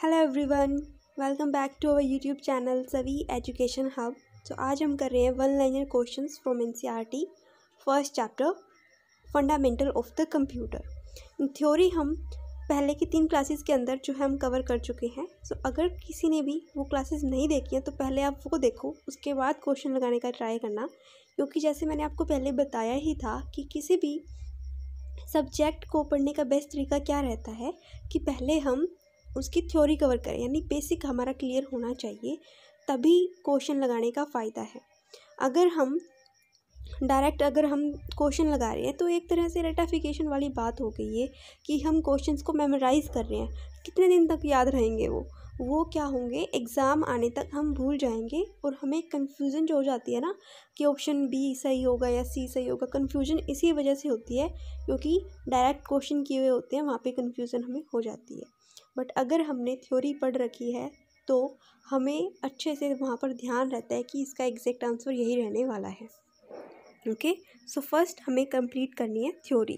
Hello everyone, welcome back to our YouTube channel Savi education hub. तो आज हम कर रहे हैं one liner questions from NCERT first chapter fundamental of the computer. Theory हम पहले की 3 क्लासेस के अंदर जो है हम कवर कर चुके हैं। सो अगर किसी ने भी वो क्लासेस नहीं देखी हैं तो पहले आप वो देखो, उसके बाद क्वेश्चन लगाने का ट्राई करना, क्योंकि जैसे मैंने आपको पहले बताया ही था कि किसी भी सब्जेक्ट को पढ़ने का बेस्ट तरीका क्या रहता है कि पहले हम उसकी थ्योरी कवर करें, यानी बेसिक हमारा क्लियर होना चाहिए, तभी क्वेश्चन लगाने का फ़ायदा है। अगर हम क्वेश्चन लगा रहे हैं तो एक तरह से रेटाफिकेशन वाली बात हो गई है कि हम क्वेश्चंस को मेमोराइज़ कर रहे हैं। कितने दिन तक याद रहेंगे वो क्या होंगे, एग्ज़ाम आने तक हम भूल जाएंगे और हमें कन्फ्यूज़न जो हो जाती है ना कि ऑप्शन बी सही होगा या सी सही होगा। कन्फ्यूज़न इसी वजह से होती है क्योंकि डायरेक्ट क्वेश्चन किए हुए होते हैं, वहाँ पे कन्फ्यूज़न हमें हो जाती है। बट अगर हमने थ्योरी पढ़ रखी है तो हमें अच्छे से वहाँ पर ध्यान रहता है कि इसका एग्जैक्ट आंसर यही रहने वाला है। ओके, सो फर्स्ट हमें कंप्लीट करनी है थ्योरी।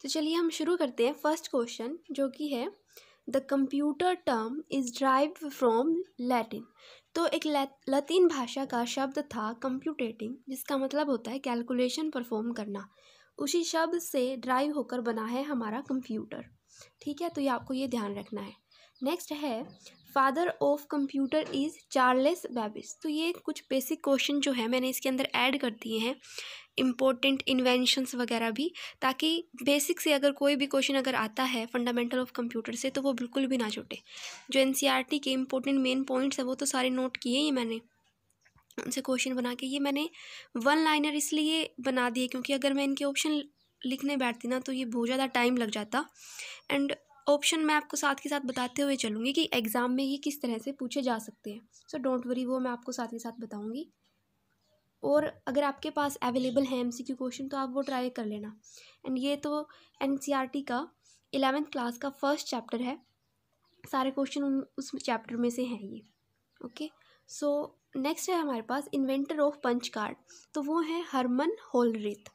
तो चलिए हम शुरू करते हैं फर्स्ट क्वेश्चन, जो कि है the computer term is derived from Latin. तो एक लतीन भाषा का शब्द था कंप्यूटेटिंग, जिसका मतलब होता है कैलकुलेशन परफॉर्म करना। उसी शब्द से ड्राइव होकर बना है हमारा कंप्यूटर। ठीक है, तो ये आपको ये ध्यान रखना है। नेक्स्ट है father of computer is Charles Babbage. तो ये कुछ बेसिक क्वेश्चन जो है मैंने इसके अंदर ऐड कर दिए हैं, इम्पोर्टेंट इन्वेंशंस वगैरह भी, ताकि बेसिक से अगर कोई भी क्वेश्चन अगर आता है फंडामेंटल ऑफ कंप्यूटर से तो वो बिल्कुल भी ना छूटे। जो एनसीईआरटी के इम्पोर्टेंट मेन पॉइंट्स है वो तो सारे नोट किए ही मैंने, उनसे क्वेश्चन बना के। ये मैंने वन लाइनर इसलिए बना दिए क्योंकि अगर मैं इनके ऑप्शन लिखने बैठती ना तो ये बहुत ज़्यादा टाइम लग जाता, एंड ऑप्शन मैं आपको साथ के साथ बताते हुए चलूँगी कि एग्ज़ाम में ये किस तरह से पूछे जा सकते हैं। सो डोंट वरी, वो मैं आपको साथ के साथ बताऊँगी। और अगर आपके पास अवेलेबल है एमसीक्यू क्वेश्चन तो आप वो ट्राई कर लेना। एंड ये तो एनसीईआरटी का 11th क्लास का फर्स्ट चैप्टर है, सारे क्वेश्चन उस चैप्टर में से हैं ये। ओके, सो नेक्स्ट है हमारे पास इन्वेंटर ऑफ पंच कार्ड, तो वो है Herman Hollerith.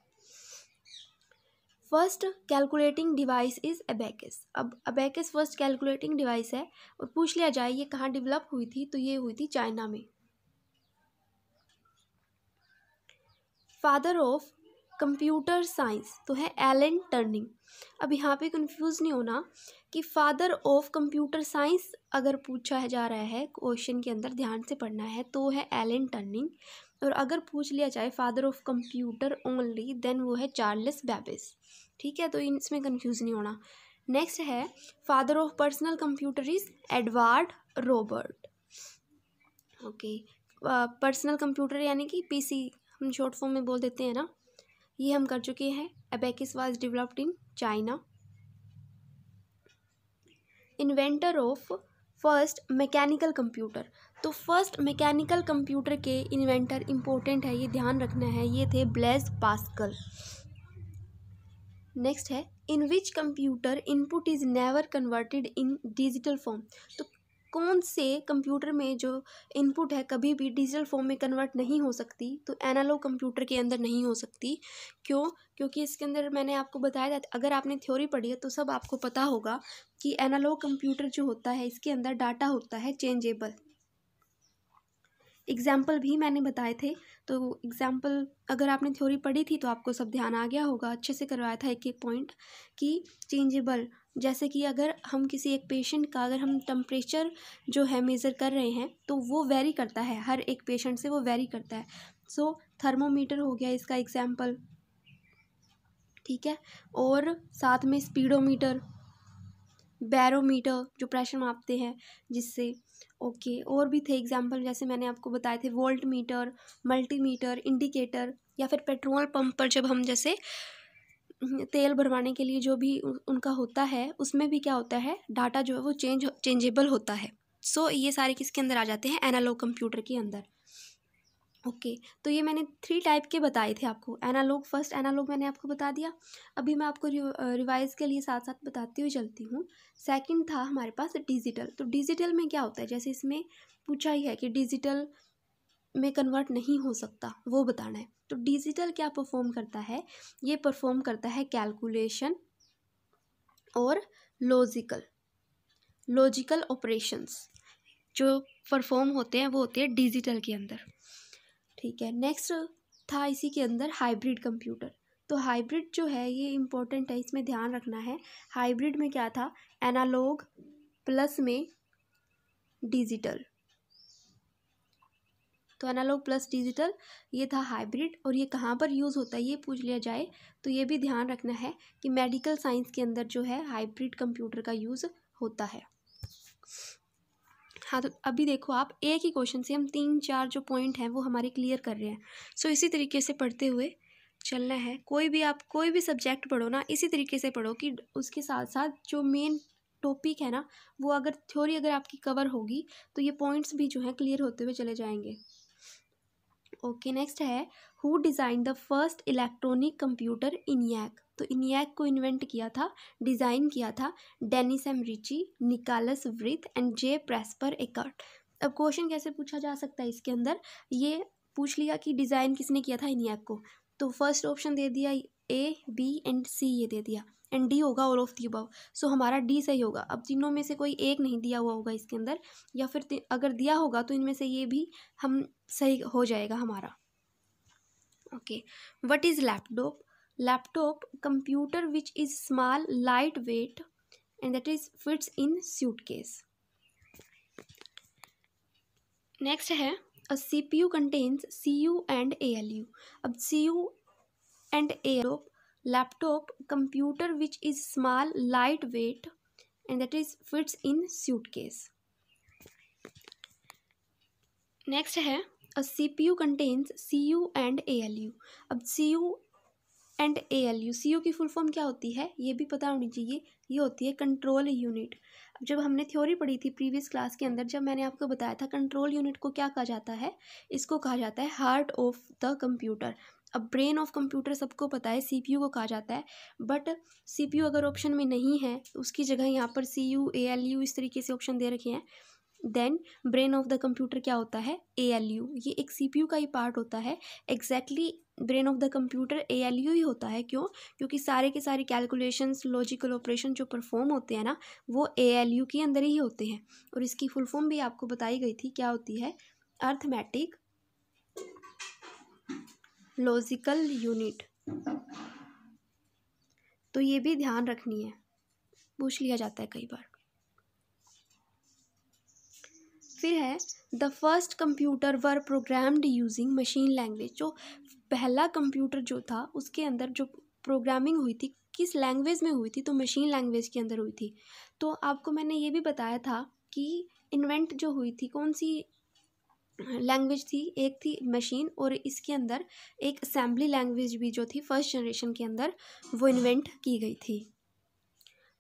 First calculating device is abacus. अब अबेकस फर्स्ट कैलकुलेटिंग डिवाइस है, और पूछ लिया जाए ये कहाँ डेवलप हुई थी तो ये हुई थी चाइना में। फादर ऑफ कंप्यूटर साइंस तो है एलन टर्निंग। अब यहाँ पे कंफ्यूज नहीं होना कि फादर ऑफ कंप्यूटर साइंस अगर पूछा जा रहा है क्वेश्चन के अंदर, ध्यान से पढ़ना है, तो है एलन टर्निंग। और अगर पूछ लिया जाए father of computer only then वो है चार्ल्स बेबेज। ठीक है, तो इसमें कंफ्यूज नहीं होना। नेक्स्ट है father of personal computer is Edward Robert. Okay, personal computer यानी कि पीसी हम शॉर्ट फॉर्म में बोल देते हैं ना, ये हम कर चुके हैं। Abacus was developed in China. Inventor of first mechanical computer, तो फर्स्ट मैकेनिकल कंप्यूटर के इन्वेंटर इंपॉर्टेंट है, ये ध्यान रखना है, ये थे ब्लेज पास्कल। नेक्स्ट है in which computer input is never converted in digital form. तो कौन से कंप्यूटर में जो इनपुट है कभी भी डिजिटल फॉर्म में कन्वर्ट नहीं हो सकती, तो एनालॉग कंप्यूटर के अंदर नहीं हो सकती। क्यों? क्योंकि इसके अंदर मैंने आपको बताया था, अगर आपने थ्योरी पढ़ी है तो सब आपको पता होगा कि एनालॉग कंप्यूटर जो होता है इसके अंदर डाटा होता है चेंजेबल। एग्जाम्पल भी मैंने बताए थे, तो एग्जाम्पल अगर आपने थ्योरी पढ़ी थी तो आपको सब ध्यान आ गया होगा, अच्छे से करवाया था एक एक पॉइंट कि चेंजेबल। जैसे कि अगर हम किसी एक पेशेंट का अगर हम टेम्परेचर जो है मेज़र कर रहे हैं तो वो वेरी करता है, हर एक पेशेंट से वो वेरी करता है। सो थर्मोमीटर हो गया इसका एग्जाम्पल, ठीक है, और साथ में स्पीडोमीटर, बैरोमीटर जो प्रेशर मापते हैं जिससे। ओके, और भी थे एग्जाम्पल, जैसे मैंने आपको बताए थे वोल्ट मीटर, मल्टीमीटर, इंडिकेटर, या फिर पेट्रोल पंप पर जब हम जैसे तेल भरवाने के लिए जो भी उनका होता है उसमें भी क्या होता है, डाटा जो है वो चेंजेबल होता है। सो ये सारे किसके अंदर आ जाते हैं, एनालॉग कंप्यूटर के अंदर। ओके, तो ये मैंने 3 टाइप के बताए थे आपको। एनालॉग, फर्स्ट एनालॉग मैंने आपको बता दिया। अभी मैं आपको रिवाइज के लिए साथ साथ बताती हुई चलती हूँ। सेकंड था हमारे पास डिजिटल। तो डिजिटल में क्या होता है, जैसे इसमें पूछा ही है कि डिजिटल में कन्वर्ट नहीं हो सकता, वो बताना है। तो डिजिटल क्या परफॉर्म करता है, ये परफॉर्म करता है कैलकुलेशन और लॉजिकल ऑपरेशंस जो परफॉर्म होते हैं वो होते हैं डिजिटल के अंदर। ठीक है, नेक्स्ट था इसी के अंदर हाइब्रिड कंप्यूटर। तो हाइब्रिड जो है ये इम्पोर्टेंट है, इसमें ध्यान रखना है। हाइब्रिड में क्या था, एनालॉग प्लस में डिजिटल। तो एनालॉग प्लस डिजिटल ये था हाइब्रिड। और ये कहाँ पर यूज़ होता है ये पूछ लिया जाए तो ये भी ध्यान रखना है कि मेडिकल साइंस के अंदर जो है हाइब्रिड कंप्यूटर का यूज़ होता है। हाँ, तो अभी देखो आप एक ही क्वेश्चन से हम 3-4 जो पॉइंट हैं वो हमारे क्लियर कर रहे हैं। सो इसी तरीके से पढ़ते हुए चलना है। आप कोई भी सब्जेक्ट पढ़ो ना, इसी तरीके से पढ़ो कि उसके साथ साथ जो मेन टॉपिक है ना वो अगर थ्योरी अगर आपकी कवर होगी तो ये पॉइंट्स भी जो हैं क्लियर होते हुए चले जाएंगे। ओके, नेक्स्ट है who design the first electronic computer ENIAC. तो इनियाक को इन्वेंट किया था, डिज़ाइन किया था Dennis Emrich, Nicholas Wirth and J Presper Eckert. अब क्वेश्चन कैसे पूछा जा सकता है इसके अंदर, ये पूछ लिया कि डिज़ाइन किसने किया था इनियाक को, तो फर्स्ट ऑप्शन दे दिया A, B एंड C, ये दे दिया एंड D होगा ऑल ऑफ दी अबव। सो हमारा D सही होगा। अब तीनों में से कोई एक नहीं दिया हुआ होगा इसके अंदर, या फिर अगर दिया होगा तो इनमें से ये भी हम सही हो जाएगा हमारा। Okay, what is laptop? Laptop computer which is small, light weight and that is fits in suitcase. Next है अ CPU contains CU and ALU। अब CU and ALU, laptop computer which is small, light weight and that is fits in suitcase. Next है अ CPU contains CU and ALU। अब CU and ALU, CU की full form क्या होती है ये भी पता होनी चाहिए, ये होती है कंट्रोल यूनिट। अब जब हमने थ्योरी पढ़ी थी प्रीवियस क्लास के अंदर, जब मैंने आपको बताया था कंट्रोल यूनिट को क्या कहा जाता है, इसको कहा जाता है हार्ट ऑफ द कंप्यूटर। अब ब्रेन ऑफ कंप्यूटर सबको पता है CPU को कहा जाता है, बट CPU अगर ऑप्शन में नहीं है तो उसकी जगह यहाँ पर CU ALU इस तरीके से ऑप्शन दे रखे हैं। Then brain of the computer क्या होता है, ALU, ये एक CPU का ही पार्ट होता है। Exactly brain of the computer ALU ही होता है। क्यों? क्योंकि सारे के सारे कैलकुलेशंस, लॉजिकल ऑपरेशन जो परफॉर्म होते हैं ना वो ALU के अंदर ही होते हैं। और इसकी फुल फॉर्म भी आपको बताई गई थी, क्या होती है, अर्थमेटिक लॉजिकल यूनिट। तो ये भी ध्यान रखनी है, पूछ लिया जाता है कई बार। फिर है the first computer were programmed using machine language. जो पहला कंप्यूटर जो था उसके अंदर जो प्रोग्रामिंग हुई थी किस लैंग्वेज में हुई थी, तो मशीन लैंग्वेज के अंदर हुई थी। तो आपको मैंने ये भी बताया था कि इन्वेंट जो हुई थी कौन सी लैंग्वेज थी, एक थी मशीन और इसके अंदर एक असेंबली लैंग्वेज भी जो थी फर्स्ट जनरेशन के अंदर वो इन्वेंट की गई थी।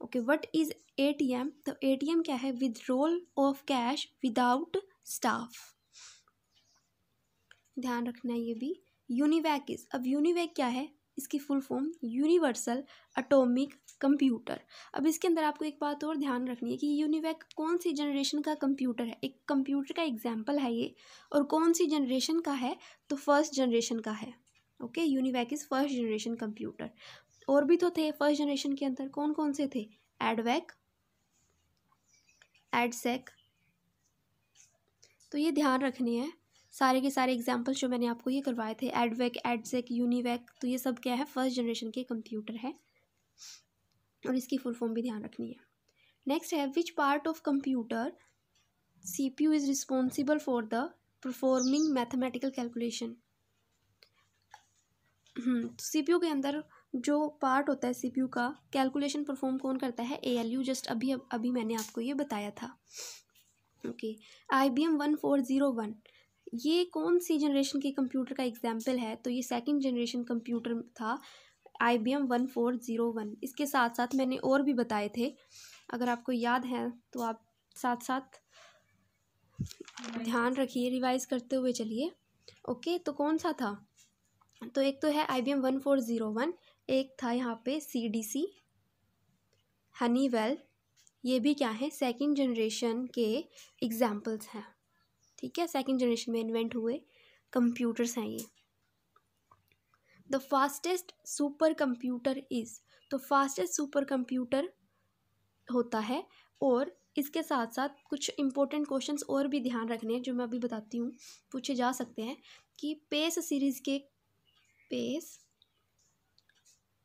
Okay, what is ATM? तो ATM क्या है, withdrawal of cash without staff. ध्यान रखना है ये भी। यूनिवैक इज, अब यूनिवैक क्या है, इसकी full form universal atomic computer. अब इसके अंदर आपको एक बात और ध्यान रखनी है कि यूनिवैक कौन सी जनरेशन का कंप्यूटर है, एक कंप्यूटर का एग्जाम्पल है ये, और कौन सी जनरेशन का है, तो फर्स्ट जनरेशन का है। Okay, UNIVAC is first generation computer. और भी तो थे फर्स्ट जनरेशन के अंदर, कौन कौन से थे, एडवैक, एडसेक। तो ये ध्यान रखने हैं, सारे के सारे एग्जाम्पल्स जो मैंने आपको ये करवाए थे, एडवैक, एडसेक, यूनिवैक, तो ये सब क्या है, फर्स्ट जनरेशन के कंप्यूटर है और इसकी फुल फॉर्म भी ध्यान रखनी है। नेक्स्ट है which part of computer CPU is responsible for the performing mathematical calculation. CPU के अंदर जो पार्ट होता है CPU का, कैलकुलेशन परफॉर्म कौन करता है, ALU। जस्ट अभी मैंने आपको ये बताया था। ओके, IBM 1401, ये कौन सी जनरेशन के कंप्यूटर का एग्जाम्पल है, तो ये सेकंड जनरेशन कंप्यूटर था IBM 1401। इसके साथ साथ मैंने और भी बताए थे, अगर आपको याद है तो आप साथ साथ ध्यान रखिए, रिवाइज करते हुए चलिए। ओके, तो कौन सा था, तो एक तो है IBM 1401, एक था यहाँ पे CDC, हनीवेल, ये भी क्या है, सेकंड जनरेशन के एग्जाम्पल्स हैं। ठीक है, सेकंड जनरेशन में इन्वेंट हुए कंप्यूटर्स हैं ये। The fastest super computer is, तो फास्टेस्ट सुपर कंप्यूटर होता है। और इसके साथ साथ कुछ इंपॉर्टेंट क्वेश्चंस और भी ध्यान रखने हैं जो मैं अभी बताती हूँ, पूछे जा सकते हैं कि पेस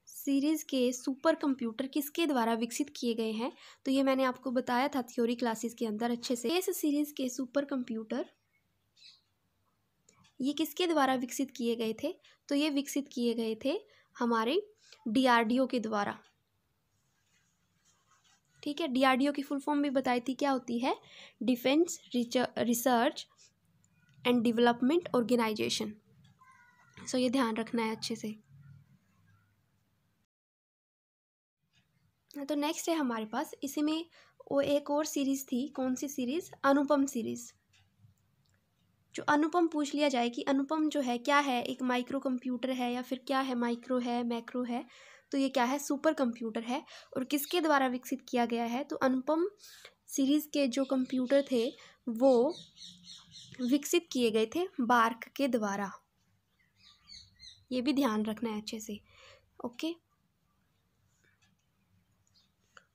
सीरीज़ के सुपर कंप्यूटर किसके द्वारा विकसित किए गए हैं। तो ये मैंने आपको बताया था थ्योरी क्लासेस के अंदर अच्छे से। पेस सीरीज़ के सुपर कंप्यूटर ये किसके द्वारा विकसित किए गए थे, तो ये विकसित किए गए थे हमारे DRDO के द्वारा। ठीक है, DRDO की फुल फॉर्म भी बताई थी, क्या होती है, defence research and development organisation. So ये ध्यान रखना है अच्छे से। तो नेक्स्ट है हमारे पास, इसी में वो एक और सीरीज़ थी, कौन सी सीरीज़, अनुपम सीरीज़। जो अनुपम पूछ लिया जाए कि अनुपम जो है क्या है, एक माइक्रो कंप्यूटर है या फिर क्या है, माइक्रो है, मैक्रो है, तो ये क्या है, सुपर कंप्यूटर है। और किसके द्वारा विकसित किया गया है, तो अनुपम सीरीज़ के जो कंप्यूटर थे वो विकसित किए गए थे बार्क के द्वारा। ये भी ध्यान रखना है अच्छे से। ओके,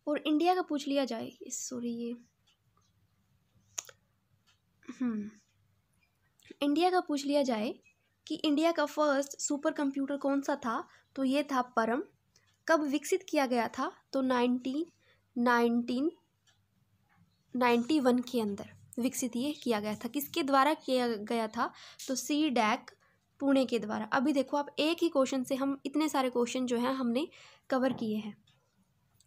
और इंडिया का पूछ लिया जाए, सॉरी ये इंडिया का पूछ लिया जाए कि इंडिया का फर्स्ट सुपर कंप्यूटर कौन सा था, तो ये था परम। कब विकसित किया गया था, तो 1991 के अंदर विकसित ये किया गया था। किसके द्वारा किया गया था, तो CDAC पुणे के द्वारा। अभी देखो आप, एक ही क्वेश्चन से हम इतने सारे क्वेश्चन जो हैं हमने कवर किए हैं।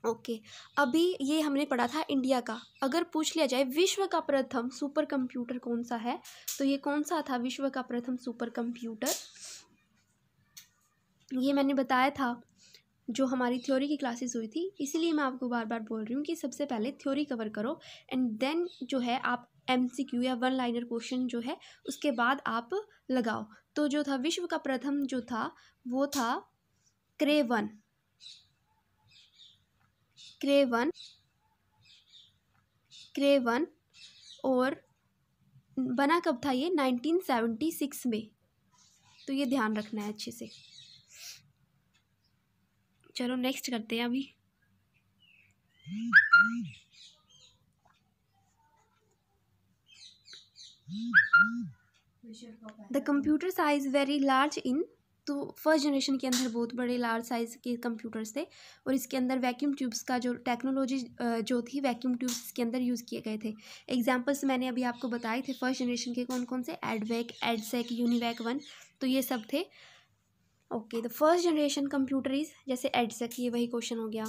ओके, अभी ये हमने पढ़ा था इंडिया का। अगर पूछ लिया जाए विश्व का प्रथम सुपर कंप्यूटर कौन सा है, तो ये कौन सा था विश्व का प्रथम सुपर कंप्यूटर, ये मैंने बताया था जो हमारी थ्योरी की क्लासेस हुई थी, इसीलिए मैं आपको बार बार बोल रही हूँ कि सबसे पहले थ्योरी कवर करो एंड देन जो है आप MCQ या वन लाइनर क्वेश्चन जो है उसके बाद आप लगाओ। तो जो था विश्व का प्रथम जो था वो था क्रेवन और बना कब था ये, 1976 में। तो ये ध्यान रखना है अच्छे से। चलो नेक्स्ट करते हैं अभी। The computer size very large in, तो फर्स्ट जनरेशन के अंदर बहुत बड़े लार्ज साइज़ के कंप्यूटर्स थे और इसके अंदर वैक्यूम ट्यूब्स का जो टेक्नोलॉजी जो थी, वैक्यूम ट्यूब्स इसके अंदर यूज़ किए गए थे। एग्जांपल्स मैंने अभी आपको बताए थे फर्स्ट जनरेशन के, कौन कौन से, एडवेक, एडसेक, यूनिवैक 1, तो ये सब थे। Okay, the first generation computer is, जैसे एडसेक, ये वही क्वेश्चन हो गया।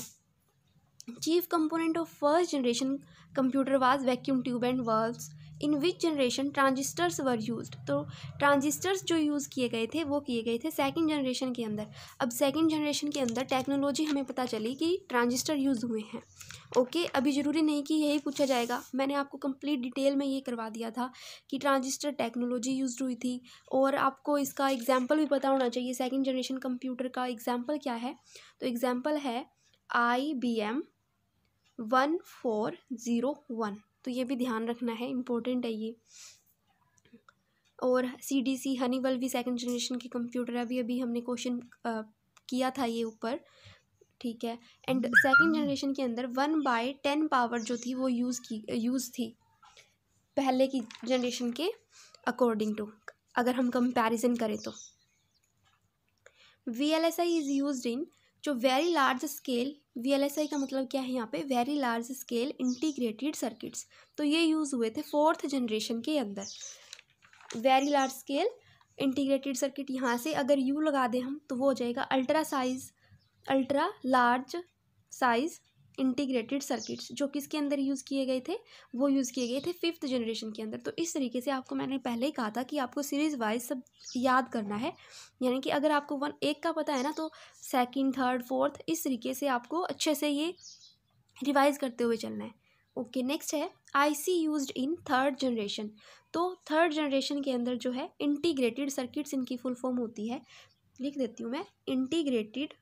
Chief component of first generation computer was vacuum tube and valves. In which generation transistors were used, तो ट्रांजिस्टर्स जो यूज़ किए गए थे वो किए गए थे सेकंड जनरेशन के अंदर। अब सेकंड जनरेशन के अंदर टेक्नोलॉजी हमें पता चली कि ट्रांजिस्टर यूज़ हुए हैं। ओके, अभी ज़रूरी नहीं कि यही पूछा जाएगा, मैंने आपको कंप्लीट डिटेल में ये करवा दिया था कि ट्रांजिस्टर टेक्नोलॉजी यूज़ हुई थी। और आपको इसका एग्जाम्पल भी पता होना चाहिए, सेकेंड जनरेशन कंप्यूटर का एग्जाम्पल क्या है, तो एग्जाम्पल है IBM 1401, तो ये भी ध्यान रखना है, इम्पोर्टेंट है ये। और CDC हनीवेल भी सेकंड जनरेशन के कंप्यूटर है, अभी हमने क्वेश्चन किया था ये ऊपर, ठीक है। एंड सेकंड जनरेशन के अंदर 1/10 पावर जो थी वो यूज़ थी पहले की जनरेशन के अकॉर्डिंग टू, अगर हम कंपैरिजन करें तो। VLSI इज़ यूज्ड इन, जो वेरी लार्ज स्केल, VLSI का मतलब क्या है यहाँ पे, very large scale integrated circuits, तो ये यूज़ हुए थे फोर्थ जनरेशन के अंदर। Very large scale integrated circuit, यहाँ से अगर U लगा दें हम तो वो हो जाएगा ultra large size integrated circuits, जो किसके अंदर यूज़ किए गए थे, वो यूज़ किए गए थे फिफ्थ जनरेशन के अंदर। तो इस तरीके से आपको मैंने पहले ही कहा था कि आपको सीरीज़ वाइज सब याद करना है, यानी कि अगर आपको एक का पता है ना, तो सेकंड, थर्ड, फोर्थ, इस तरीके से आपको अच्छे से ये रिवाइज करते हुए चलना है। ओके, नेक्स्ट है IC used in third generation, तो थर्ड जनरेशन के अंदर जो है इंटीग्रेटेड सर्किट्स, इनकी फुल फॉर्म होती है, लिख देती हूँ मैं, इंटीग्रेटेड,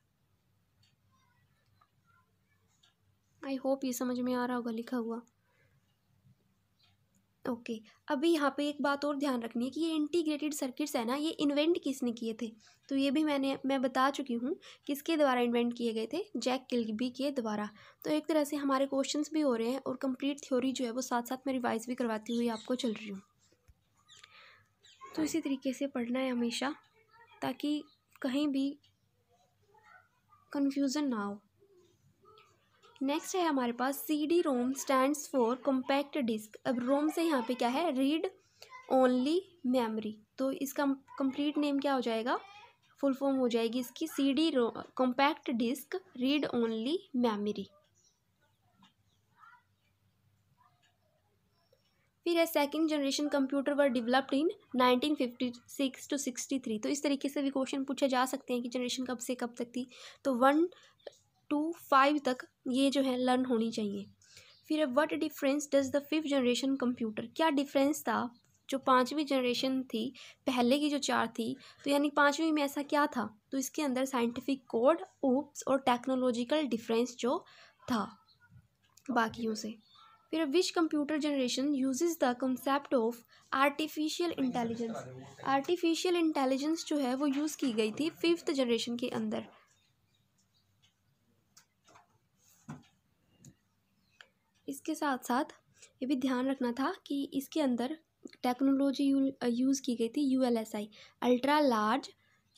आई होप ये समझ में आ रहा होगा लिखा हुआ। ओके अभी यहाँ पे एक बात और ध्यान रखनी है कि ये इंटीग्रेटेड सर्किट्स है ना, ये इन्वेंट किसने किए थे? तो ये भी मैं बता चुकी हूँ किसके द्वारा इन्वेंट किए गए थे, जैक किल्बी के द्वारा। तो एक तरह से हमारे क्वेश्चंस भी हो रहे हैं और कंप्लीट थ्योरी जो है वो साथ साथ में रिवाइज भी करवाती हुई आपको चल रही हूँ। तो इसी तरीके से पढ़ना है हमेशा, ताकि कहीं भी कन्फ्यूज़न ना हो। नेक्स्ट है हमारे पास CD ROM stands for compact disc. अब रोम से यहाँ पे क्या है, रीड ओनली मेमोरी। तो इसका कंप्लीट नेम क्या हो जाएगा, फुल फॉर्म हो जाएगी इसकी CD compact disc read only memory. फिर है second generation computer were developed in 1956 to 63। तो इस तरीके से भी क्वेश्चन पूछे जा सकते हैं कि जनरेशन कब से कब तक थी। तो 1 to 5 तक ये जो है लर्न होनी चाहिए। फिर है what difference does the fifth generation computer, क्या डिफरेंस था जो पाँचवीं जनरेशन थी पहले की जो 4 थी, तो यानी पाँचवीं में ऐसा क्या था? तो इसके अंदर साइंटिफिक कोड, ओप्स और टेक्नोलॉजिकल डिफरेंस जो था बाकियों से। फिर which computer generation uses the concept of artificial intelligence. Artificial intelligence जो है वो यूज़ की गई थी फिफ्थ जनरेशन के अंदर। इसके साथ साथ ये भी ध्यान रखना था कि इसके अंदर टेक्नोलॉजी यूज़ की गई थी ULSI, ultra large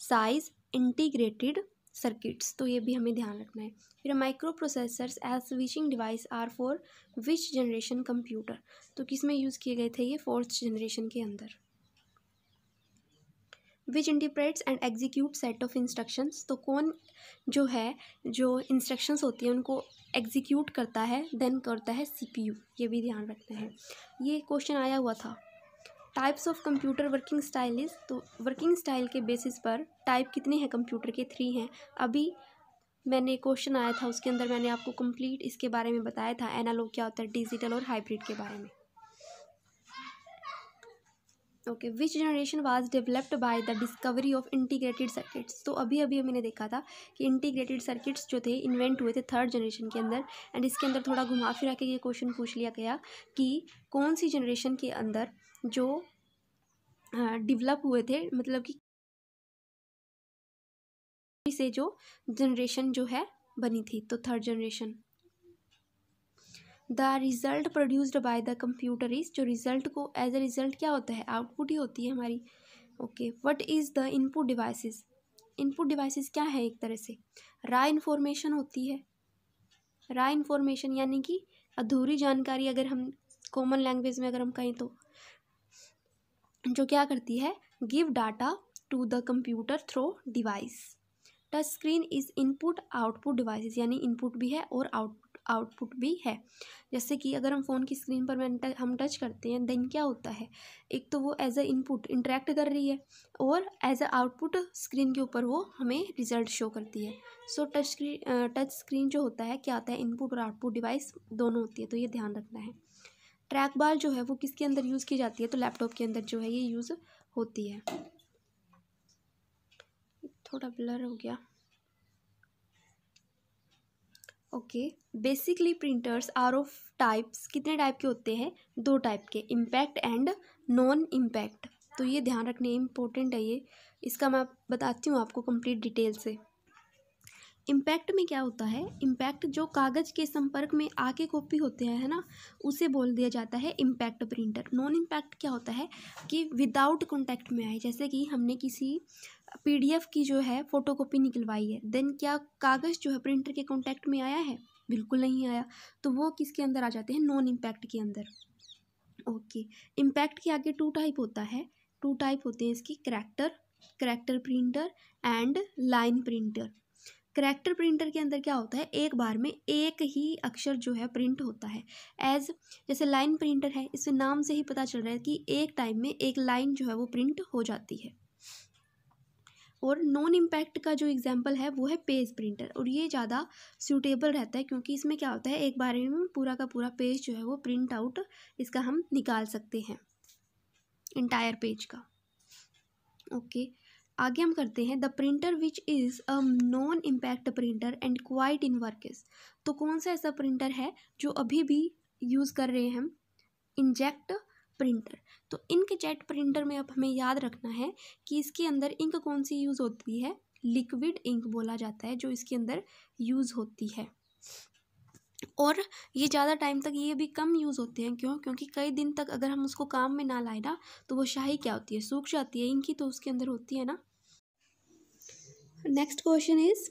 size integrated circuits. तो ये भी हमें ध्यान रखना है। फिर microprocessors as switching device are for which generation computer. तो किस में यूज़ किए गए थे ये, फोर्थ जनरेशन के अंदर। Which interprets and execute set of instructions. तो कौन जो है, जो इंस्ट्रक्शंस होती हैं उनको एग्जीक्यूट करता है, देन करता है CPU। ये भी ध्यान रखना है, ये क्वेश्चन आया हुआ था। Types of computer working style is. तो वर्किंग स्टाइल के बेसिस पर टाइप कितने हैं कंप्यूटर के, 3 हैं। अभी मैंने क्वेश्चन आया था उसके अंदर मैंने आपको कंप्लीट इसके बारे में बताया था, एनालॉग क्या होता है, डिजिटल और हाइब्रिड के बारे में। Okay which generation was developed by the discovery of integrated circuits. तो अभी अभी मैंने देखा था कि इंटीग्रेटेड सर्किट्स जो थे इन्वेंट हुए थे थर्ड जनरेशन के अंदर। एंड इसके अंदर थोड़ा घुमा फिरा के ये क्वेश्चन पूछ लिया गया कि कौन सी जनरेशन के अंदर जो डेवलप हुए थे, मतलब कि से जो जनरेशन जो है बनी थी, तो third generation. The result produced by the computer is. जो रिजल्ट को एज ए रिजल्ट क्या होता है, आउटपुट ही होती है हमारी। Okay what is the input devices. Input devices क्या है, एक तरह से रॉ इन्फॉर्मेशन होती है। रॉ इन्फॉर्मेशन यानी कि अधूरी जानकारी, अगर हम कॉमन लैंग्वेज में अगर हम कहें तो, जो क्या करती है, give data to the computer through device. Touch screen is input output devices, यानी इनपुट भी है और आउटपुट भी है। जैसे कि अगर हम फ़ोन की स्क्रीन पर हम टच करते हैं, देन क्या होता है, एक तो वो एज अ इनपुट इंटरेक्ट कर रही है और एज अ आउटपुट स्क्रीन के ऊपर वो हमें रिजल्ट शो करती है। सो टच स्क्रीन जो होता है क्या आता है, इनपुट और आउटपुट डिवाइस दोनों होती है। तो ये ध्यान रखना है। ट्रैक बार जो है वो किसके अंदर यूज़ की जाती है, तो लैपटॉप के अंदर जो है ये यूज़ होती है। थोड़ा ब्लर हो गया। Okay basically printers are of types. कितने टाइप के होते हैं, 2 टाइप के, इम्पैक्ट एंड नॉन इम्पैक्ट। तो ये ध्यान रखने इम्पोर्टेंट है ये, इसका मैं बताती हूँ आपको कंप्लीट डिटेल से। इम्पैक्ट में क्या होता है, इम्पैक्ट जो कागज़ के संपर्क में आके कॉपी होते हैं, है ना, उसे बोल दिया जाता है इम्पैक्ट प्रिंटर। नॉन इम्पैक्ट क्या होता है कि विदाउट कॉन्टैक्ट में आए, जैसे कि हमने किसी PDF की जो है फ़ोटोकॉपी निकलवाई है, देन क्या कागज़ जो है प्रिंटर के कॉन्टैक्ट में आया है, बिल्कुल नहीं आया, तो वो किसके अंदर आ जाते हैं, नॉन इम्पैक्ट के अंदर। ओके इम्पैक्ट के आगे 2 टाइप होता है, 2 टाइप होते हैं इसकी, character printer and line printer. Character printer के अंदर क्या होता है, एक बार में एक ही अक्षर जो है प्रिंट होता है। जैसे लाइन प्रिंटर है, इससे नाम से ही पता चल रहा है कि एक टाइम में एक लाइन जो है वो प्रिंट हो जाती है। और नॉन इम्पैक्ट का जो एग्जांपल है वो है पेज प्रिंटर, और ये ज़्यादा सूटेबल रहता है क्योंकि इसमें क्या होता है, एक बार में पूरा का पूरा पेज जो है वो प्रिंट आउट इसका हम निकाल सकते हैं, इंटायर पेज का। ओके आगे हम करते हैं, the printer which is a non impact printer and quite in works. तो कौन सा ऐसा प्रिंटर है जो अभी भी यूज़ कर रहे हैं हम, इंजेक्ट प्रिंटर। तो इंकजेट प्रिंटर में अब हमें याद रखना है कि इसके अंदर इंक कौन सी यूज़ होती है, लिक्विड इंक बोला जाता है जो इसके अंदर यूज़ होती है। और ये ज़्यादा टाइम तक ये भी कम यूज़ होते हैं, क्यों? क्योंकि कई दिन तक अगर हम उसको काम में ना लाए ना तो वो शाही क्या होती है, सूख जाती है, इंक ही तो उसके अंदर होती है ना। Next question is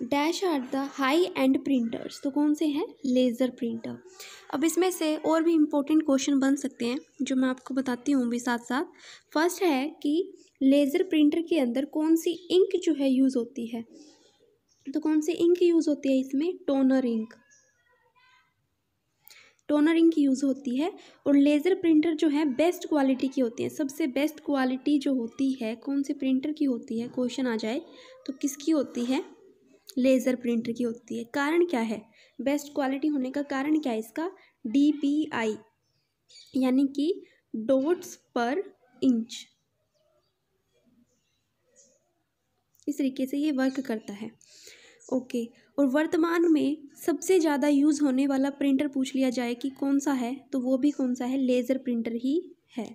dash are the high end printers. तो कौन से हैं, लेज़र प्रिंटर। अब इसमें से और भी इम्पोर्टेंट क्वेश्चन बन सकते हैं जो मैं आपको बताती हूँ भी साथ साथ। फर्स्ट है कि लेज़र प्रिंटर के अंदर कौन सी इंक जो है यूज़ होती है। तो कौन सी इंक यूज़ होती है इसमें, toner ink. Toner ink use होती है। और लेज़र प्रिंटर जो है बेस्ट क्वालिटी की होती है, सबसे बेस्ट क्वालिटी जो होती है कौन से प्रिंटर की होती है, क्वेश्चन आ जाए तो किसकी होती है, लेज़र प्रिंटर की होती है। कारण क्या है, बेस्ट क्वालिटी होने का कारण क्या है इसका, DPI यानी कि डॉट्स पर इंच, इस तरीके से ये वर्क करता है। ओके। और वर्तमान में सबसे ज़्यादा यूज़ होने वाला प्रिंटर पूछ लिया जाए कि कौन सा है, तो वो भी कौन सा है, लेज़र प्रिंटर ही है।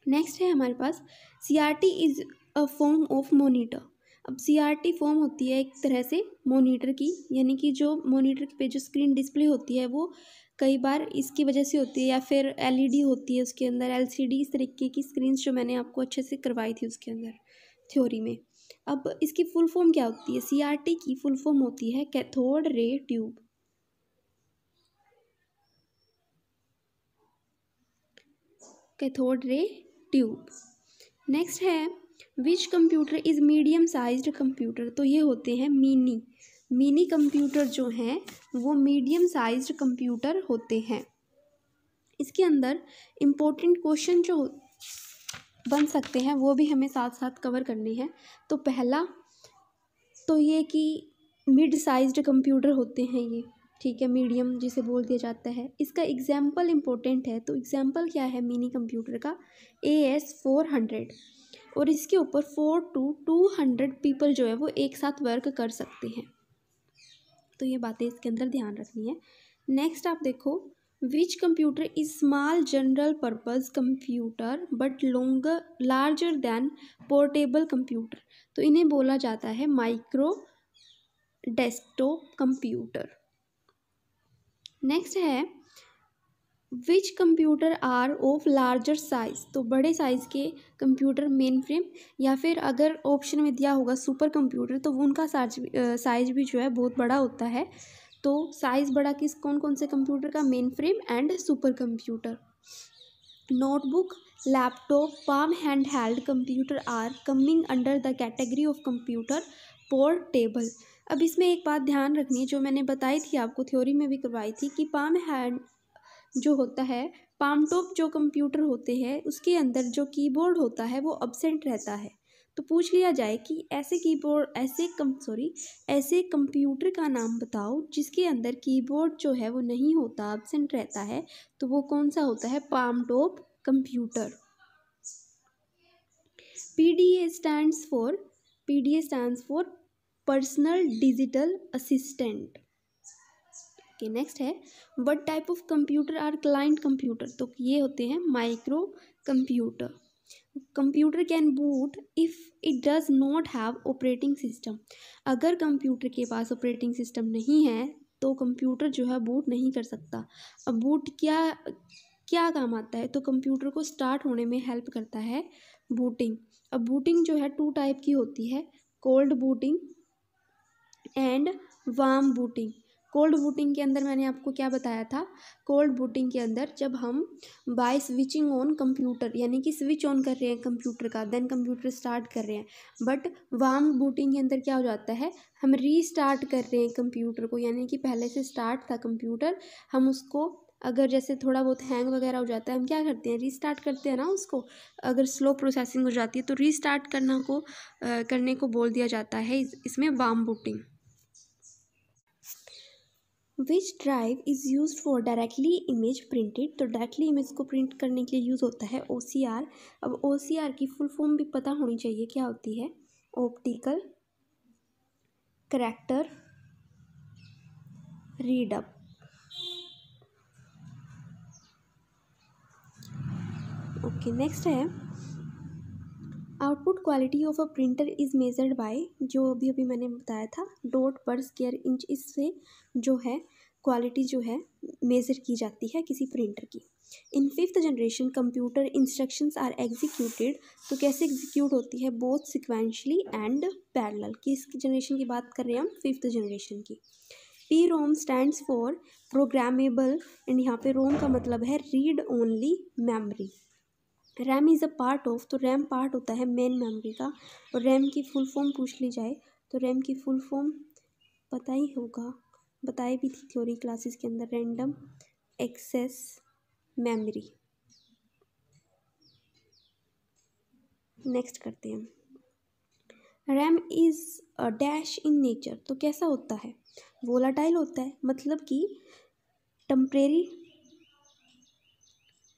नेक्स्ट है हमारे पास CRT is a form of monitor. अब CRT फॉर्म होती है एक तरह से मोनीटर की, यानी कि जो मोनीटर पे जो स्क्रीन डिस्प्ले होती है वो कई बार इसकी वजह से होती है, या फिर LED होती है उसके अंदर, LCD, इस तरीके की स्क्रीन्स जो मैंने आपको अच्छे से करवाई थी उसके अंदर थ्योरी में। अब इसकी फुल फॉर्म क्या होती है, CRT की फुल फॉर्म होती है cathode ray tube. Cathode ray tube. Next है which computer is medium sized computer. तो ये होते हैं मिनी कंप्यूटर जो हैं वो मीडियम साइज्ड कंप्यूटर होते हैं। इसके अंदर इम्पोर्टेंट क्वेश्चन जो बन सकते हैं वो भी हमें साथ साथ कवर करने हैं। तो पहला तो ये कि मिड साइज्ड कंप्यूटर होते हैं ये, ठीक है, मीडियम जिसे बोल दिया जाता है। इसका एग्जाम्पल इम्पोर्टेंट है, तो एग्जाम्पल क्या है मिनी कंप्यूटर का, AS400। और इसके ऊपर 4 to 200 पीपल जो है वो एक साथ वर्क कर सकते हैं। तो ये बातें इसके अंदर ध्यान रखनी है। नेक्स्ट आप देखो, which computer is small general purpose computer but larger than portable computer. तो इन्हें बोला जाता है माइक्रो डेस्कटॉप कंप्यूटर। नेक्स्ट है which computer are of larger size. तो बड़े साइज़ के कंप्यूटर मेन फ्रेम, या फिर अगर ऑप्शन में दिया होगा सुपर कंप्यूटर तो उनका साइज भी जो है बहुत बड़ा होता है। तो साइज़ बड़ा किस कौन कौन से कंप्यूटर का, mainframe and supercomputer. Notebook, laptop, palm handheld computer are coming under the category of computer portable. अब इसमें एक बात ध्यान रखनी है जो मैंने बताई थी आपको, थ्योरी में भी करवाई थी, कि पाम हैंड जो होता है, पाम टॉप जो कंप्यूटर होते हैं उसके अंदर जो कीबोर्ड होता है वो अब्सेंट रहता है। तो पूछ लिया जाए कि ऐसे कंप्यूटर का नाम बताओ जिसके अंदर कीबोर्ड जो है वो नहीं होता, अब्सेंट रहता है, तो वो कौन सा होता है, palm top computer. PDA stands for personal digital assistant. Okay. Next है what type of computer are client computer. तो ये होते हैं micro computer. Computer can boot if it does not have operating system. अगर कंप्यूटर के पास operating system नहीं है तो कंप्यूटर जो है बूट नहीं कर सकता। अब बूट क्या काम आता है, तो कंप्यूटर को स्टार्ट होने में हेल्प करता है बूटिंग। अब बूटिंग जो है 2 टाइप की होती है, cold booting and warm booting. Cold booting के अंदर मैंने आपको क्या बताया था, कोल्ड बूटिंग के अंदर जब हम बाय स्विचिंग ऑन कंप्यूटर, यानी कि स्विच ऑन कर रहे हैं कंप्यूटर का, देन कंप्यूटर स्टार्ट कर रहे हैं। बट वार्म बूटिंग के अंदर क्या हो जाता है, हम रीस्टार्ट कर रहे हैं कंप्यूटर को, यानी कि पहले से स्टार्ट था कंप्यूटर, हम उसको अगर जैसे थोड़ा बहुत हैंग वगैरह हो जाता है हम क्या करते हैं, रीस्टार्ट करते हैं ना उसको। अगर स्लो प्रोसेसिंग हो जाती है तो रीस्टार्ट करने को बोल दिया जाता है इसमें warm booting. Which drive is use for directly image printed. तो डायरेक्टली इमेज को प्रिंट करने के लिए यूज़ होता है OCR। अब OCR की फुल फॉर्म भी पता होनी चाहिए, क्या होती है, optical character read up. Okay, next है output quality of a printer is measured by, जो अभी मैंने बताया था, डॉट पर स्क्वायर इंच। इससे जो है क्वालिटी जो है मेज़र की जाती है किसी प्रिंटर की। In fifth generation computer instructions are executed, तो कैसे एग्जीक्यूट होती है, बोथ सिक्वेंशली एंड पैरेलल। किस जनरेशन की बात कर रहे हैं हम, फिफ्थ जनरेशन की। P ROM stands for programmable, and यहाँ पे रोम का मतलब है read only memory. RAM is a part of, तो रैम पार्ट होता है मेन मेमोरी का। और रैम की फुल फॉर्म पूछ ली जाए तो रैम की फुल फॉर्म पता ही होगा, बताई भी थी थ्योरी क्लासेस के अंदर, रैंडम एक्सेस मेमोरी। नेक्स्ट करते हैं, RAM is a dash in nature, तो कैसा होता है, वोलाटाइल होता है, मतलब कि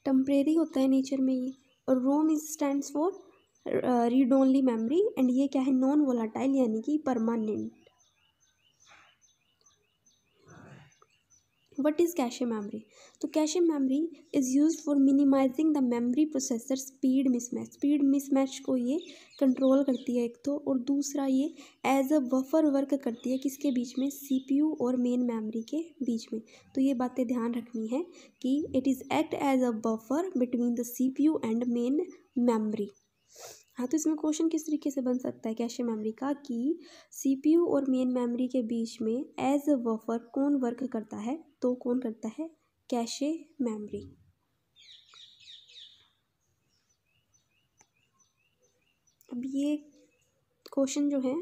टेम्परेरी होता है नेचर में ये। और ROM is stands for read only memory, and ये क्या है, नॉन वोलाटाइल यानी कि permanent. What is cache memory, तो cache memory is use for minimising the memory processor speed mismatch को ये कंट्रोल करती है एक तो, और दूसरा ये एज अ बफर वर्क करती है किसके बीच में, सीपीयू और मेन मेमोरी के बीच में। तो ये बातें ध्यान रखनी है कि it is act as a buffer between the CPU and main memory. हाँ, तो इसमें क्वेश्चन किस तरीके से बन सकता है कैशे मेमोरी का, कि सीपीयू और मेन मेमोरी के बीच में एज अ बफर कौन वर्क करता है, तो कौन करता है, कैशे मेमोरी। अब ये क्वेश्चन जो है,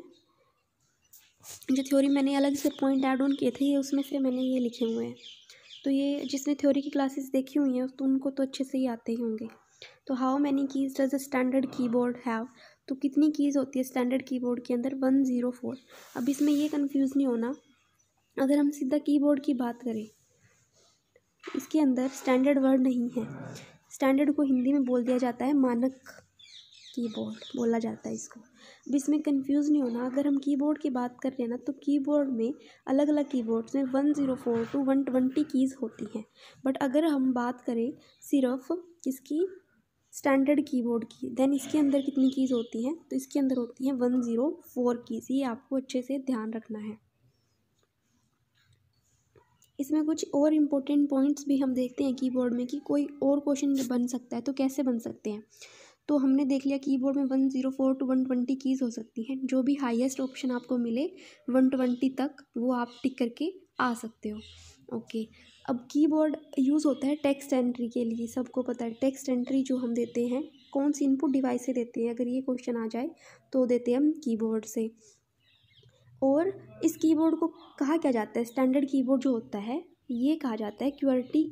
जो थ्योरी मैंने अलग से पॉइंट ऐड ऑन किए थे, ये उसमें से मैंने ये लिखे हुए हैं। तो ये जिसने थ्योरी की क्लासेस देखी हुई हैं तो उनको तो अच्छे से ही आते ही होंगे। तो how many keys does a standard keyboard have, तो कितनी कीज़ होती है स्टैंडर्ड कीबोर्ड के अंदर, 104। अब इसमें ये कंफ्यूज नहीं होना, अगर हम सीधा कीबोर्ड की बात करें, इसके अंदर स्टैंडर्ड वर्ड नहीं है। स्टैंडर्ड को हिंदी में बोल दिया जाता है मानक कीबोर्ड बोला जाता है इसको। अब इसमें कंफ्यूज नहीं होना, अगर हम कीबोर्ड की बात कर रहे हैं ना, तो कीबोर्ड में अलग अलग कीबोर्ड्स में 104 to 120 कीज़ होती हैं। बट अगर हम बात करें सिर्फ किसकी, स्टैंडर्ड कीबोर्ड की, देन इसके अंदर कितनी कीज़ होती हैं, तो इसके अंदर होती हैं 104 कीज़। ये आपको अच्छे से ध्यान रखना है। इसमें कुछ और इम्पोर्टेंट पॉइंट्स भी हम देखते हैं कीबोर्ड में कि कोई और क्वेश्चन बन सकता है, तो कैसे बन सकते हैं। तो हमने देख लिया कीबोर्ड में 104 to 120 कीज़ हो सकती हैं, जो भी हाईएस्ट ऑप्शन आपको मिले 120 तक वो आप टिक करके आ सकते हो। ओके, अब कीबोर्ड यूज़ होता है टेक्स्ट एंट्री के लिए, सबको पता है टेक्स्ट एंट्री जो हम देते हैं कौन सी इनपुट डिवाइस से देते हैं, अगर ये क्वेश्चन आ जाए तो देते हैं हम कीबोर्ड से। और इस कीबोर्ड को कहा क्या जाता है, स्टैंडर्ड कीबोर्ड जो होता है ये कहा जाता है क्यूआरटी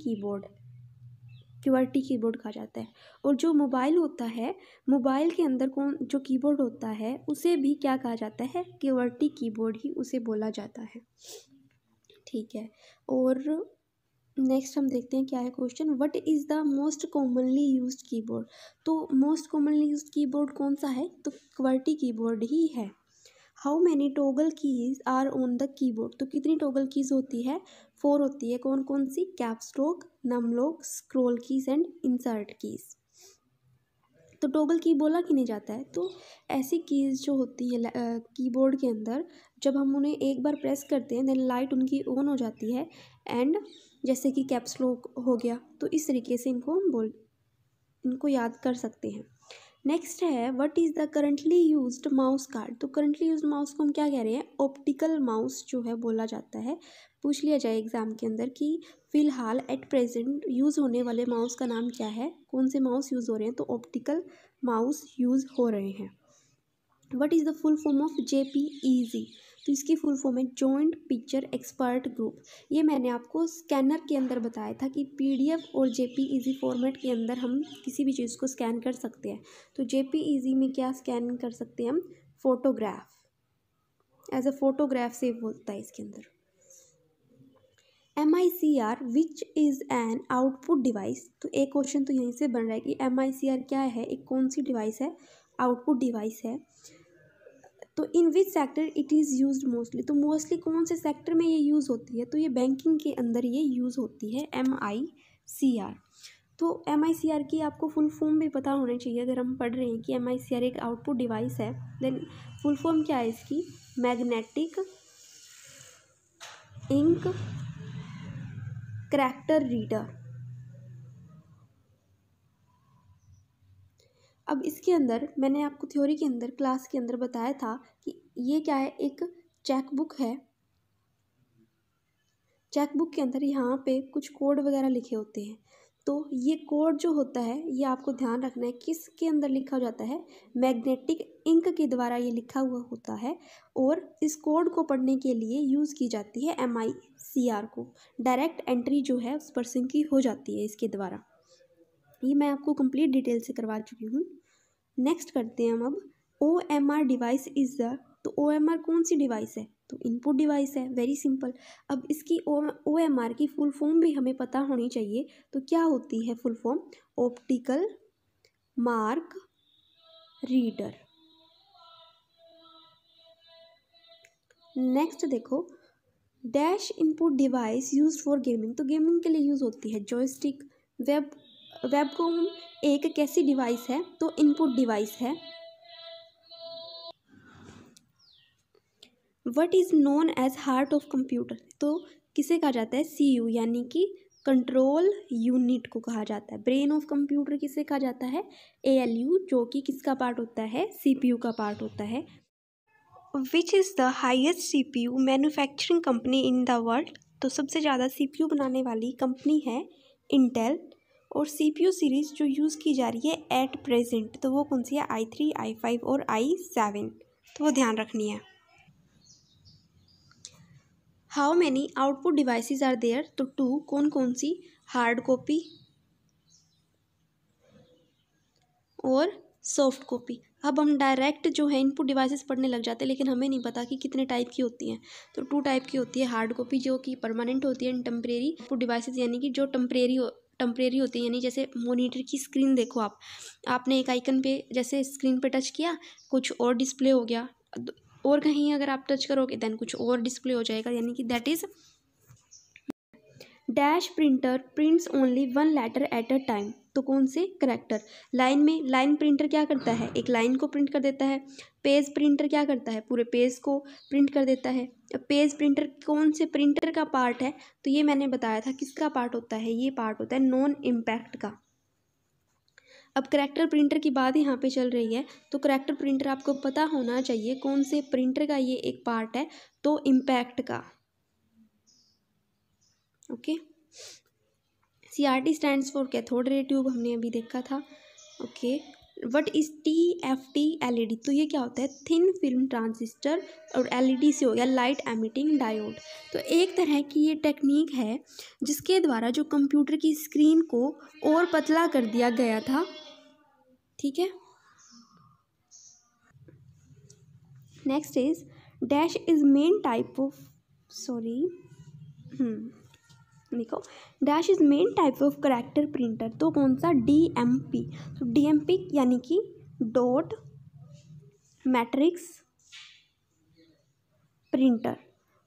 कीबोर्ड कहा जाता है। और जो मोबाइल होता है, मोबाइल के अंदर कौन जो कीबोर्ड होता है उसे भी क्या कहा जाता है, क्यूआरटी कीबोर्ड ही उसे बोला जाता है। ठीक है, और नेक्स्ट हम देखते हैं क्या है question, what is the most commonly used keyboard, तो मोस्ट कॉमनली यूज्ड कीबोर्ड कौन सा है, तो क्यूआरटी कीबोर्ड ही है। How many toggle keys are on the keyboard, तो कितनी टॉगल कीज होती है, 4 होती है। कौन कौन सी, caps lock, num lock, scroll keys and insert keys. तो टॉगल की बोला कि नहीं जाता है, तो ऐसी कीज़ जो होती है कीबोर्ड के अंदर, जब हम उन्हें एक बार प्रेस करते हैं देन लाइट उनकी ऑन हो जाती है, एंड जैसे कि कैप्स लॉक हो गया, तो इस तरीके से इनको याद कर सकते हैं। नेक्स्ट है what is the currently used mouse card, तो करंटली यूज्ड माउस को हम क्या कह रहे हैं, ऑप्टिकल माउस जो है बोला जाता है। पूछ लिया जाए एग्जाम के अंदर कि फ़िलहाल एट प्रेजेंट यूज़ होने वाले माउस का नाम क्या है, कौन से माउस यूज़ हो रहे हैं, तो ऑप्टिकल माउस यूज़ हो रहे हैं। What is the full form of JPEG, तो इसकी फुल फॉर्म है जॉइंट पिक्चर एक्सपर्ट ग्रुप। ये मैंने आपको स्कैनर के अंदर बताया था कि PDF और JPEG फॉर्मेट के अंदर हम किसी भी चीज़ को स्कैन कर सकते हैं। तो JPEG में क्या स्कैन कर सकते हैं हम, photograph, as a photograph save होता है इसके अंदर। MICR which is an output device, तो एक क्वेश्चन तो यहीं से बन रहा है कि MICR क्या है, एक कौन सी डिवाइस है, आउटपुट डिवाइस है। तो in which sector it is used mostly, तो मोस्टली कौन से सेक्टर में ये यूज़ होती है, तो ये बैंकिंग के अंदर ये यूज़ होती है MICR। तो MICR की आपको फुल फॉर्म भी पता होना चाहिए। अगर हम पढ़ रहे हैं कि MICR एक आउटपुट डिवाइस है, देन फुल फॉर्म क्या है इसकी? Magnetic ink character reader. अब इसके अंदर मैंने आपको थ्योरी के अंदर क्लास के अंदर बताया था कि ये क्या है, एक चेकबुक है। चेकबुक के अंदर यहाँ पे कुछ कोड वगैरह लिखे होते हैं। तो ये कोड जो होता है ये आपको ध्यान रखना है किसके अंदर लिखा जाता है? मैग्नेटिक इंक के द्वारा ये लिखा हुआ होता है। और इस कोड को पढ़ने के लिए यूज़ की जाती है MICR को। डायरेक्ट एंट्री जो है उस पर्सन की हो जाती है इसके द्वारा। ये मैं आपको कंप्लीट डिटेल से करवा चुकी हूँ। नेक्स्ट करते हैं हम अब OMR डिवाइस इज़ द। तो OMR कौन सी डिवाइस है? तो इनपुट डिवाइस है। Very simple. अब इसकी OMR की फुल फॉर्म भी हमें पता होनी चाहिए। तो क्या होती है full form? Optical mark reader. Next देखो, dash input device use for gaming. तो गेमिंग के लिए यूज़ होती है जॉयस्टिक। वेबकॉम एक कैसी डिवाइस है? तो इनपुट डिवाइस है। What is known as heart of computer. तो किसे कहा जाता है? CPU यानी कि कंट्रोल यूनिट को कहा जाता है। ब्रेन ऑफ कंप्यूटर किसे कहा जाता है? ALU, जो कि किसका पार्ट होता है? CPU का पार्ट होता है। Which is the highest CPU manufacturing company in the world. तो सबसे ज़्यादा CPU बनाने वाली कंपनी है इंटेल। और CPU सीरीज़ जो यूज़ की जा रही है एट प्रेजेंट, तो वो कौन सी है? i3, i5 और i7। तो वो ध्यान रखनी है। How many output devices are there. तो 2। कौन कौन सी? हार्ड कॉपी और सॉफ्ट कॉपी। अब हम डायरेक्ट जो है इनपुट डिवाइसेस पढ़ने लग जाते हैं, लेकिन हमें नहीं पता कि कितने टाइप की होती हैं। तो 2 टाइप की होती है। हार्ड कॉपी जो कि परमानेंट होती है, टेम्परेरी इनपुट डिवाइसेस यानी कि जो टेम्परेरी होती है। यानी जैसे मॉनिटर की स्क्रीन देखो, आपने एक आइकन पे जैसे स्क्रीन पे टच किया, कुछ और डिस्प्ले हो गया, और कहीं अगर आप टच करोगे देन कुछ और डिस्प्ले हो जाएगा, यानी कि that is. Dash printer prints only 1 letter at a time. तो कौन से? करैक्टर। लाइन में लाइन प्रिंटर क्या करता है? एक लाइन को प्रिंट कर देता है। पेज प्रिंटर क्या करता है? पूरे पेज को प्रिंट कर देता है। पेज प्रिंटर कौन से प्रिंटर का पार्ट है? तो ये मैंने बताया था किसका पार्ट होता है? ये पार्ट होता है नॉन इम्पैक्ट का। अब करैक्टर प्रिंटर की बात यहाँ पे चल रही है, तो करैक्टर प्रिंटर आपको पता होना चाहिए कौन से प्रिंटर का ये एक पार्ट है? तो इम्पैक्ट का। Okay. CRT stands for cathode ray tube, हमने अभी देखा था। Okay. What is TFT LED। तो ये क्या होता है? Thin film transistor. और LED से हो गया लाइट एमिटिंग डायोड। तो एक तरह की ये टेक्निक है जिसके द्वारा जो कंप्यूटर की स्क्रीन को और पतला कर दिया गया था। ठीक है। Next is dash is main type of देखो, dash is main type of character printer. तो कौन सा? DMP। तो DMP यानी कि डॉट मैट्रिक्स प्रिंटर।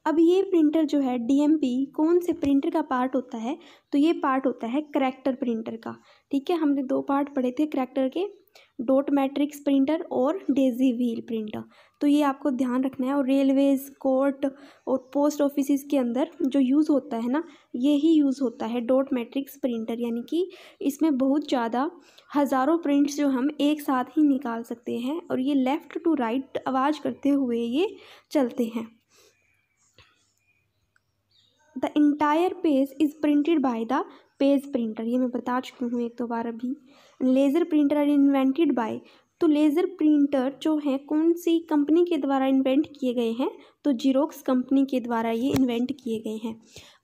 अब ये प्रिंटर जो है DMP कौन से प्रिंटर का पार्ट होता है? तो ये पार्ट होता है करैक्टर प्रिंटर का। ठीक है, हमने 2 पार्ट पढ़े थे करैक्टर के, डॉट मैट्रिक्स प्रिंटर और डेजी व्हील प्रिंटर। तो ये आपको ध्यान रखना है। और रेलवेज, कोर्ट और पोस्ट ऑफिस के अंदर जो यूज़ होता है ना, ये ही यूज़ होता है डॉट मैट्रिक्स प्रिंटर। यानी कि इसमें बहुत ज़्यादा हज़ारों प्रिंट्स जो हम एक साथ ही निकाल सकते हैं, और ये लेफ़्ट टू राइट आवाज़ करते हुए ये चलते हैं। The entire page is printed by the page printer. ये मैं बता चुकी हूँ एक 2 बार अभी। Laser printer are invented by. तो लेज़र प्रिंटर जो है कौन सी कंपनी के द्वारा इन्वेंट किए गए हैं? तो जीरोक्स कंपनी के द्वारा ये इन्वेंट किए गए हैं।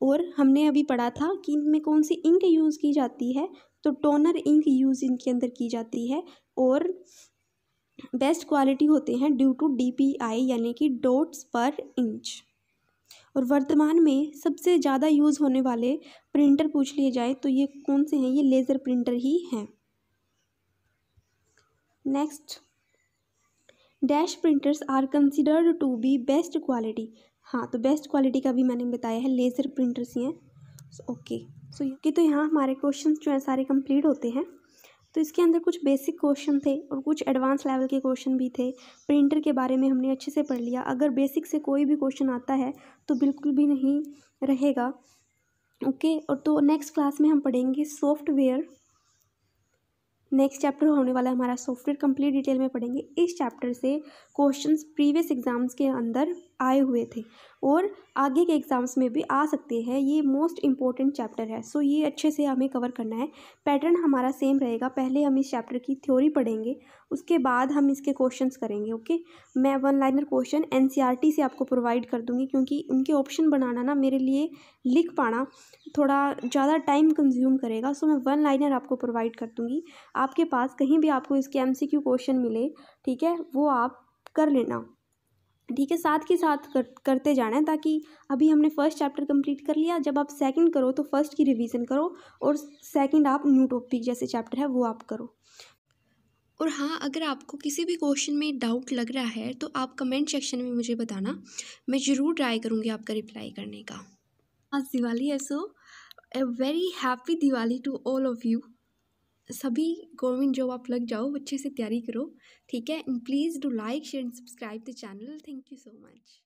और हमने अभी पढ़ा था कि इनमें कौन सी इंक यूज़ की जाती है? तो टोनर इंक यूज़ इनके अंदर की जाती है। और बेस्ट क्वालिटी होते हैं ड्यू टू DPI यानी कि डॉट्स पर इंच। और वर्तमान में सबसे ज़्यादा यूज़ होने वाले प्रिंटर पूछ लिए जाए तो ये कौन से हैं? ये लेज़र प्रिंटर ही हैं। Next, dash printers are considered to be best quality. हाँ, तो बेस्ट क्वालिटी का भी मैंने बताया है, लेज़र प्रिंटर्स ही हैं। ओके। तो यहाँ हमारे क्वेश्चन जो हैं सारे कंप्लीट होते हैं। तो इसके अंदर कुछ बेसिक क्वेश्चन थे और कुछ एडवांस लेवल के क्वेश्चन भी थे। प्रिंटर के बारे में हमने अच्छे से पढ़ लिया। अगर बेसिक से कोई भी क्वेश्चन आता है तो बिल्कुल भी नहीं रहेगा, ओके। और तो नेक्स्ट क्लास में हम पढ़ेंगे सॉफ्टवेयर। नेक्स्ट चैप्टर होने वाला है हमारा सॉफ्टवेयर, कंप्लीट डिटेल में पढ़ेंगे। इस चैप्टर से क्वेश्चंस प्रीवियस एग्जाम्स के अंदर आए हुए थे और आगे के एग्जाम्स में भी आ सकते हैं। ये मोस्ट इंपॉर्टेंट चैप्टर है, सो ये अच्छे से हमें कवर करना है। पैटर्न हमारा सेम रहेगा, पहले हम इस चैप्टर की थ्योरी पढ़ेंगे, उसके बाद हम इसके क्वेश्चंस करेंगे, ओके। मैं वन लाइनर क्वेश्चन एनसीईआरटी से आपको प्रोवाइड कर दूँगी, क्योंकि उनके ऑप्शन बनाना ना मेरे लिए लिख पाना थोड़ा ज़्यादा टाइम कंज्यूम करेगा, सो मैं वन लाइनर आपको प्रोवाइड कर दूँगी। आपके पास कहीं भी आपको इसके एमसीक्यू क्वेश्चन मिले, ठीक है, वो आप कर लेना, ठीक है। साथ के साथ करते जाना है, ताकि अभी हमने फर्स्ट चैप्टर कंप्लीट कर लिया, जब आप सेकंड करो तो फर्स्ट की रिवीजन करो और सेकंड आप न्यू टॉपिक जैसे चैप्टर है वो आप करो। और हाँ, अगर आपको किसी भी क्वेश्चन में डाउट लग रहा है तो आप कमेंट सेक्शन में मुझे बताना, मैं ज़रूर ट्राई करूँगी आपका रिप्लाई करने का। आज दिवाली है, so a very happy Diwali to all of you. सभी गवर्नमेंट जॉब आप लग जाओ, अच्छे से तैयारी करो, ठीक है। And please do like share and subscribe the channel. Thank you so much.